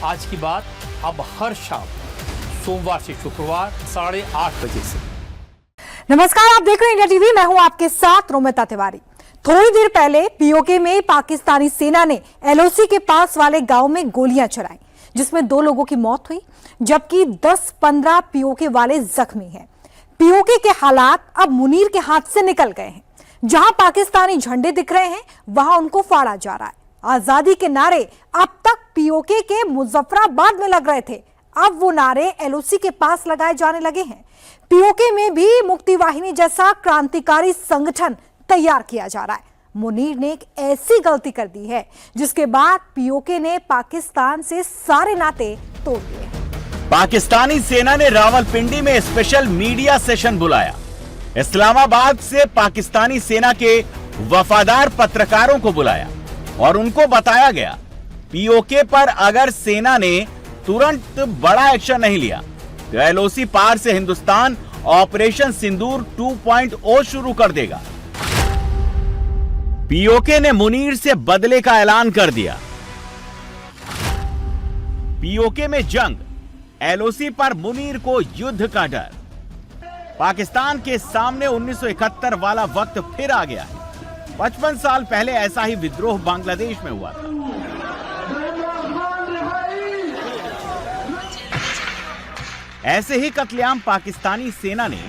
आज की बात अब हर शाम सोमवार से शुक्रवार 8:30 बजे से। नमस्कार, आप देख रहे हैं इंडिया टीवी। मैं हूं आपके साथ रोमिता तिवारी। थोड़ी देर पहले पीओके में पाकिस्तानी सेना ने एलओसी के पास वाले गांव में गोलियां चलाई, जिसमें 2 लोगों की मौत हुई, जबकि 10-15 पीओके वाले जख्मी हैं। पीओके के हालात अब मुनीर के हाथ से निकल गए हैं। जहां पाकिस्तानी झंडे दिख रहे हैं, वहां उनको फाड़ा जा रहा है। आजादी के नारे अब तक पीओके के मुजफ्फराबाद में लग रहे थे, अब वो नारे एलओसी के पास लगाए जाने लगे हैं। पीओके में भी मुक्ति वाहिनी जैसा क्रांतिकारी संगठन तैयार किया जा रहा है। मुनीर ने एक ऐसी गलती कर दी है जिसके बाद पीओके ने पाकिस्तान से सारे नाते तोड़ दिए। पाकिस्तानी सेना ने रावलपिंडी में स्पेशल मीडिया सेशन बुलाया। इस्लामाबाद से पाकिस्तानी सेना के वफादार पत्रकारों को बुलाया और उनको बताया गया पीओके पर अगर सेना ने तुरंत बड़ा एक्शन नहीं लिया तो एलओसी पार से हिंदुस्तान ऑपरेशन सिंदूर 2.0 शुरू कर देगा। पीओके ने मुनीर से बदले का ऐलान कर दिया। पीओके में जंग, एलओसी पर मुनीर को युद्ध का डर। पाकिस्तान के सामने 1971 वाला वक्त फिर आ गया है। 55 साल पहले ऐसा ही विद्रोह बांग्लादेश में हुआ था। ऐसे ही कत्लेआम पाकिस्तानी सेना ने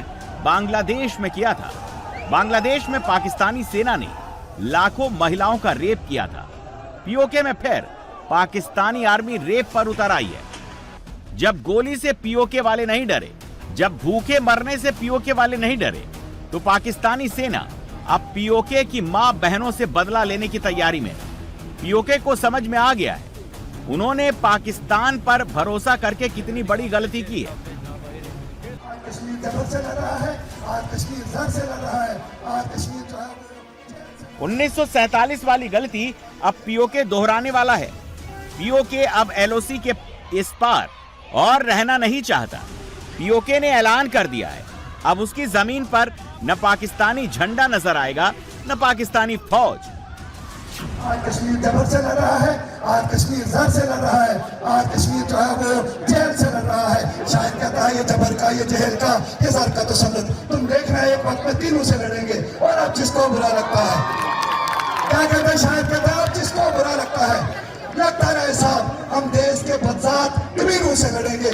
बांग्लादेश में किया था। बांग्लादेश में पाकिस्तानी सेना ने लाखों महिलाओं का रेप किया था। पीओके में फिर पाकिस्तानी आर्मी रेप पर उतर आई है। जब गोली से पीओके वाले नहीं डरे, जब भूखे मरने से पीओके वाले नहीं डरे, तो पाकिस्तानी सेना अब पीओके की मां बहनों से बदला लेने की तैयारी में। पीओके को समझ में आ गया है उन्होंने पाकिस्तान पर भरोसा करके कितनी बड़ी गलती की है। कश्मीर जबर से लड़ रहा है, आज कश्मीर जर से लड़ रहा है, आज कश्मीर 1947 वाली गलती अब पीओके दोहराने वाला है। पीओके अब एलओसी के इस पार और रहना नहीं चाहता। पीओके ने ऐलान कर दिया है अब उसकी जमीन पर न पाकिस्तानी झंडा नजर आएगा न पाकिस्तानी फौज। आज कश्मीर जबर से लड़ रहा है, आज कश्मीर जर से लड़ रहा है, आज कश्मीर जो है वो जेल से लड़ रहा है। शायद कहता है ये जबर का, ये जेल का, ये जर का तसल्लुत। तुम देख रहे हैं एक वक्त में तीनों से लड़ेंगे और अब जिसको बुरा लगता है, क्या कहते हैं, शायद कहता है अब जिसको बुरा लगता है, लगता रहे साहब, हम देश के बदजात कबीरों से लड़ेंगे।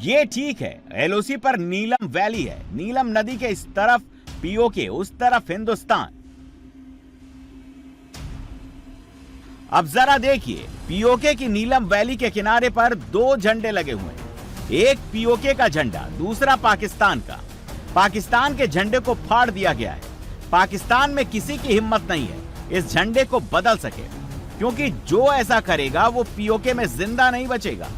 ये ठीक है, एलओसी पर नीलम वैली है। नीलम नदी के इस तरफ पीओके, उस तरफ हिंदुस्तान। अब जरा देखिए, पीओके की नीलम वैली के किनारे पर 2 झंडे लगे हुए हैं। एक पीओके का झंडा, दूसरा पाकिस्तान का। पाकिस्तान के झंडे को फाड़ दिया गया है। पाकिस्तान में किसी की हिम्मत नहीं है इस झंडे को बदल सके, क्योंकि जो ऐसा करेगा वो पीओके में जिंदा नहीं बचेगा।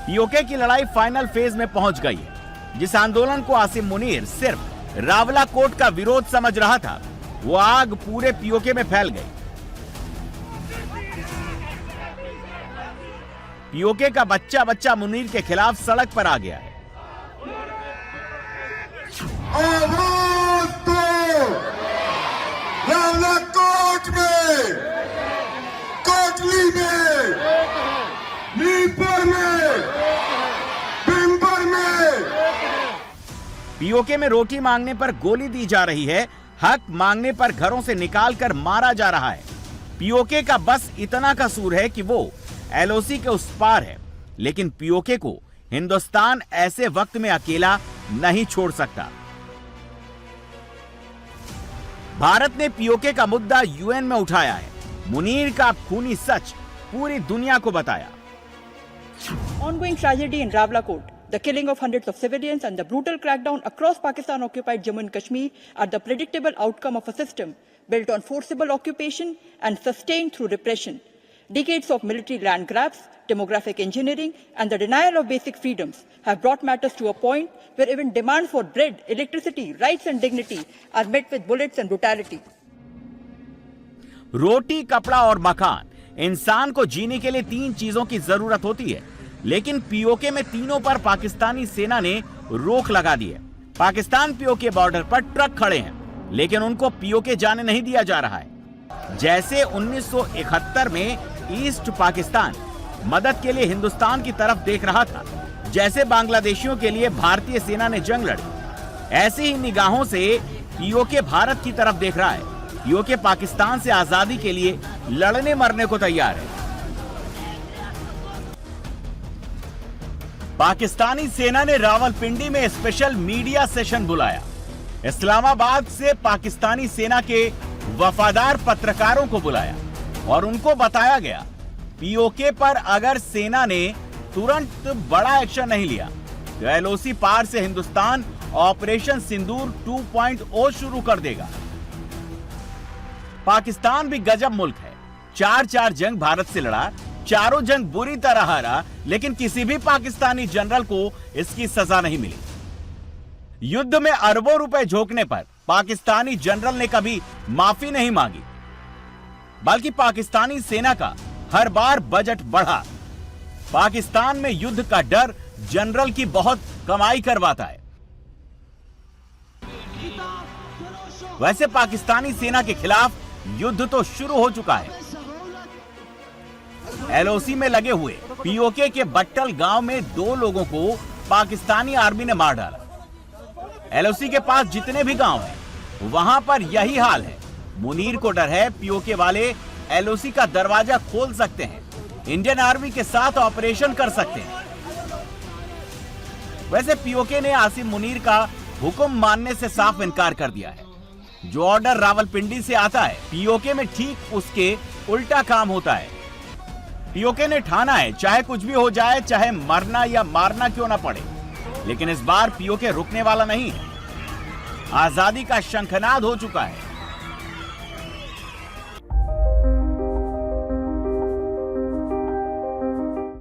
पीओके की लड़ाई फाइनल फेज में पहुंच गई है। जिस आंदोलन को आसिम मुनीर सिर्फ रावलाकोट का विरोध समझ रहा था, वो आग पूरे पीओके में फैल गई। पीओके का बच्चा बच्चा मुनीर के खिलाफ सड़क पर आ गया है। आवाज दो, रावलाकोट में, कोटली में, नीपर में, बिम्बर में। पीओके में रोटी मांगने पर गोली दी जा रही है, हक मांगने पर घरों से निकालकर मारा जा रहा है। पीओके का बस इतना कसूर है कि वो एलओसी के उस पार है, लेकिन पीओके को हिंदुस्तान ऐसे वक्त में अकेला नहीं छोड़ सकता। भारत ने पीओके का मुद्दा यूएन में उठाया है। मुनीर का खूनी सच पूरी दुनिया को बताया। Ongoing tragedy in Rawalakot, the killing of hundreds of civilians and the brutal crackdown across Pakistan-occupied Jammu and Kashmir are the predictable outcome of a system built on forcible occupation and sustained through repression. Decades of military land grabs, demographic engineering, and the denial of basic freedoms have brought matters to a point where even demands for bread, electricity, rights and dignity are met with bullets and brutality. रोटी, कपड़ा और मकान, इंसान को जीने के लिए 3 चीजों की जरूरत होती है, लेकिन पीओके में तीनों पर पाकिस्तानी सेना ने रोक लगा दी है। पाकिस्तान पीओके बॉर्डर पर ट्रक खड़े हैं, लेकिन उनको पीओके जाने नहीं दिया जा रहा है। जैसे 1971 में ईस्ट पाकिस्तान मदद के लिए हिंदुस्तान की तरफ देख रहा था, जैसे बांग्लादेशियों के लिए भारतीय सेना ने जंग लड़ी, ऐसी ही निगाहों से पीओके भारत की तरफ देख रहा है। पीओके पाकिस्तान से आजादी के लिए लड़ने मरने को तैयार है। पाकिस्तानी सेना ने रावलपिंडी में स्पेशल मीडिया सेशन बुलाया। इस्लामाबाद से पाकिस्तानी सेना के वफादार पत्रकारों को बुलाया और उनको बताया गया पीओके पर अगर सेना ने तुरंत बड़ा एक्शन नहीं लिया तो एलओसी पार से हिंदुस्तान ऑपरेशन सिंदूर 2.0 शुरू कर देगा। पाकिस्तान भी गजब मुल्क है। 4 जंग भारत से लड़ा, चारों जंग बुरी तरह हारा, लेकिन किसी भी पाकिस्तानी जनरल को इसकी सजा नहीं मिली। युद्ध में अरबों रुपए झोंकने पर पाकिस्तानी जनरल ने कभी माफी नहीं मांगी, बल्कि पाकिस्तानी सेना का हर बार बजट बढ़ा। पाकिस्तान में युद्ध का डर जनरल की बहुत कमाई करवाता है। वैसे पाकिस्तानी सेना के खिलाफ युद्ध तो शुरू हो चुका है। एलओसी में लगे हुए पीओके के बट्टल गांव में 2 लोगों को पाकिस्तानी आर्मी ने मार डाला। एलओसी के पास जितने भी गांव हैं, वहां पर यही हाल है। मुनीर को डर है पीओके वाले एलओसी का दरवाजा खोल सकते हैं, इंडियन आर्मी के साथ ऑपरेशन कर सकते हैं। वैसे पीओके ने आसिम मुनीर का हुक्म मानने से साफ इनकार कर दिया है। जो ऑर्डर रावलपिंडी से आता है, पीओके में ठीक उसके उल्टा काम होता है। पीओके ने ठाना है चाहे कुछ भी हो जाए, चाहे मरना या मारना क्यों ना पड़े, लेकिन इस बार पीओके रुकने वाला नहीं है। आजादी का शंखनाद हो चुका है।